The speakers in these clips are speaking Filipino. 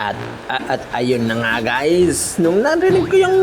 At ayun na nga guys, nung narinig ko yung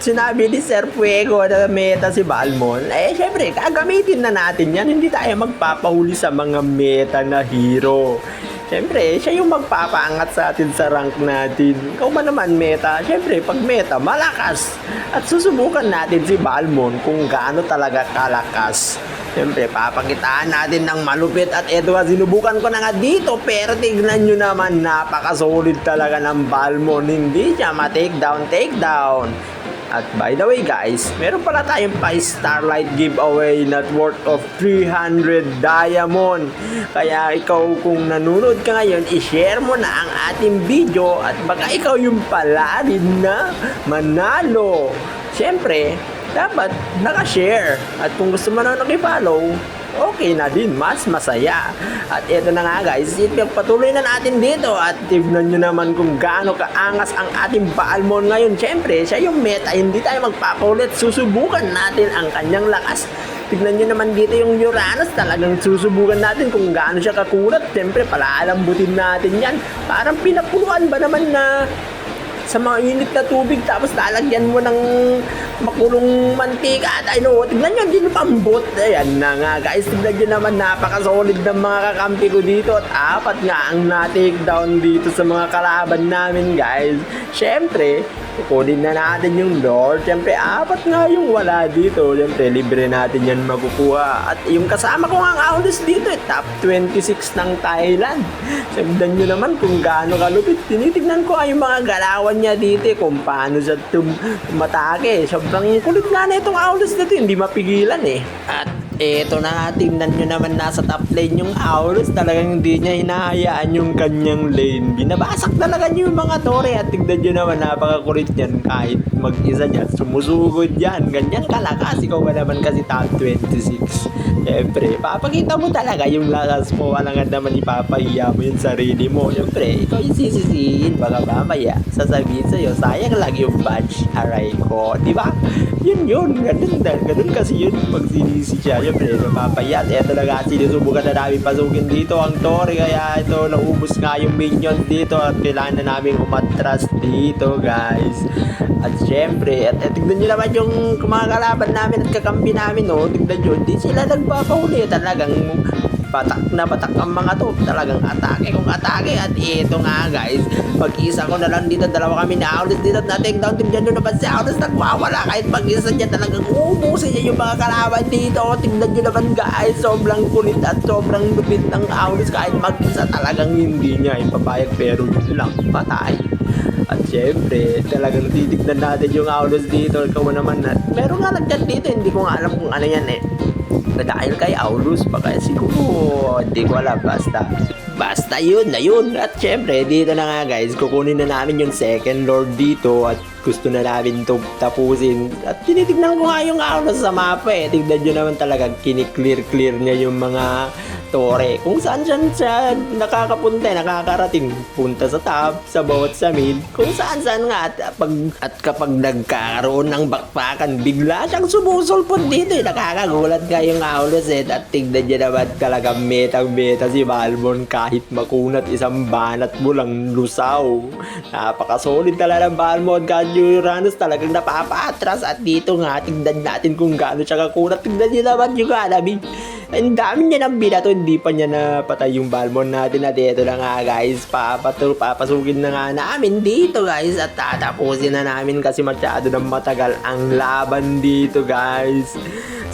sinabi ni Sir Fuego na meta si Balmon, syempre gagamitin na natin yan, hindi tayo magpapahuli sa mga meta na hero. Syempre, siya yung magpapaangat sa atin sa rank natin. Ikaw ba naman meta? Syempre, pag meta, malakas. At susubukan natin si Balmon kung gaano talaga kalakas. Siyempre, papakitaan natin ng malupit at eto nga, sinubukan ko na nga dito pero tignan nyo naman, napakasolid talaga ng Balmon. Hindi siya ma-takedown. At by the way guys, meron pala tayong pa-Starlight giveaway net worth of 300 diamond. Kaya ikaw kung nanonood ka ngayon, i-share mo na ang ating video at baka ikaw yung pala rin na manalo. Siyempre, dapat naka-share. At kung gusto mo na nakipollow, okay na din, mas masaya. At ito na nga guys, patuloy na natin dito at tignan nyo naman kung gaano kaangas ang ating Balmon ngayon. Siyempre, siya yung meta, hindi tayo magpapaulit. Susubukan natin ang kanyang lakas. Tignan nyo naman dito yung Uranus, talagang susubukan natin kung gaano siya kakulat. Siyempre, palaalambutin natin yan. Parang pinapuluan ba naman na sa mga init na tubig tapos lalagyan mo ng makulong mantika at tignan nyo, hindi pambot. Ayan na nga guys, tignan nyo naman, napakasolid ng mga kakampi ko dito at apat nga ang na-take down dito sa mga kalaban namin guys. Syempre, kukunin na natin yung Lord. Siyempre, apat nga yung wala dito. Siyempre, libre natin yan makukuha. At yung kasama ko nga Aulus dito, top 26 ng Thailand. Siyempre nyo naman kung gaano kalupit. Tinitignan ko yung mga galawan niya dito, kung paano siya tumatake. Sobrang kulit nga na itong Aulus dito, hindi mapigilan At eto na, tingnan nyo naman, nasa top lane yung Aulus. Talagang hindi niya hinahayaan yung kanyang lane. Binabasak talaga niyo yung mga tore. At tignan nyo naman, napakakulit yan. Kahit mag-isa niya, sumusugod yan. Ganyan kalakas. Ikaw ba naman kasi top 26? Siyempre, papakita mo talaga yung lakas mo. Walang naman ipapahiya mo yung sarili mo. Siyempre, ikaw yung sisisihin. Baka mamaya, sasabihin sa'yo, sayang lang yung badge. Aray ko. Diba? Yun. Ganun kasi yun pag sinisi siya. Siyempre, napapayat. Eto na nga, sinusubukan na namin pasukin dito ang Tori. Kaya ito, naubos nga yung minions dito. At kailangan na namin umatras dito, guys. At syempre, at tignan nyo naman yung mga kalaban namin at kakampi namin, tignan nyo, hindi sila nagpapahuli. Talagang patak ang mga to. Talagang atake kung atake. At ito nga guys, mag-isa ko na lang dito, dalawa kami na Aulus dito at na-take down. Tignan nyo naman si Aulus, nagwawala kahit mag-isa niya. Talagang uubusin niya yung mga kalaban dito. Tignan nyo naman guys, sobrang kulit at sobrang lupit ng Aulus. Kahit mag-isa talagang hindi niya ipapayag, pero yun lang, patay. At syempre, talagang titignan natin yung Aulus dito. Ikaw naman, meron nga nagdyan dito, hindi ko nga alam kung ano yan dahil kay Aulus, baka siguro, hindi ko alam, basta yun na yun. At syempre, dito na nga guys, kukunin na namin yung second Lord dito at gusto na namin ito tapusin. At tinitignan ko nga yung Aulus sa mapa tignan nyo naman, talagang kiniklear niya yung mga tore. Kung saan siya nakakapunta, nakakarating. Punta sa top, sa bawat sa mid, kung saan nga. At kapag nagkaroon ng bakpakan, bigla siyang sumusulpot dito. Nakakagulat nga yung Aulus At tignan niya naman, talaga metang-meta si Balmon. Kahit makunat, isang banat mo lang lusaw. Napakasolid talaga ng Balmon. Kahit yung Uranus talagang napapatras. At dito nga, tignan natin kung gaano siya kakunat. Tignan niya naman yung Hanabi. Ang dami niya ng binato, hindi pa niya napatay yung Balmon natin. At ito na nga guys, papasukin na nga namin dito guys. At tatapusin na namin kasi masyado na matagal ang laban dito guys.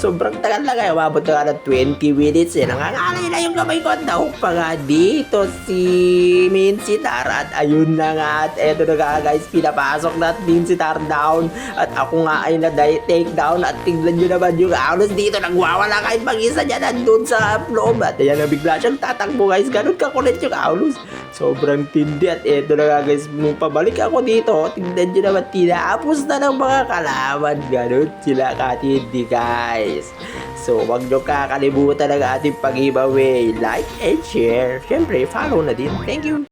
Sobrang tagal na kayo, mabot na ng 20 minutes Nangangalay na yung kamay ko. Daw pa nga dito si Minsitar. At ayun na nga, at eto na nga guys, pinapasok na Minsitar down. At ako nga ay na-take down. At tingnan nyo naman yung Aulus dito, nagwawala kahit mag-isa niya nandun sa loob. At ayan na, bigla siyang tatakbo guys. Ganun kakulit yung Aulus. Sobrang tindi. At eto na nga guys, nung pabalik ako dito, tingnan nyo naman, tinapos na ng mga kalaban. Ganun sila katindi guys. So, wag nyo kakalimutan ang ating pag-giveaway. Like and share. Siyempre, follow na din. Thank you!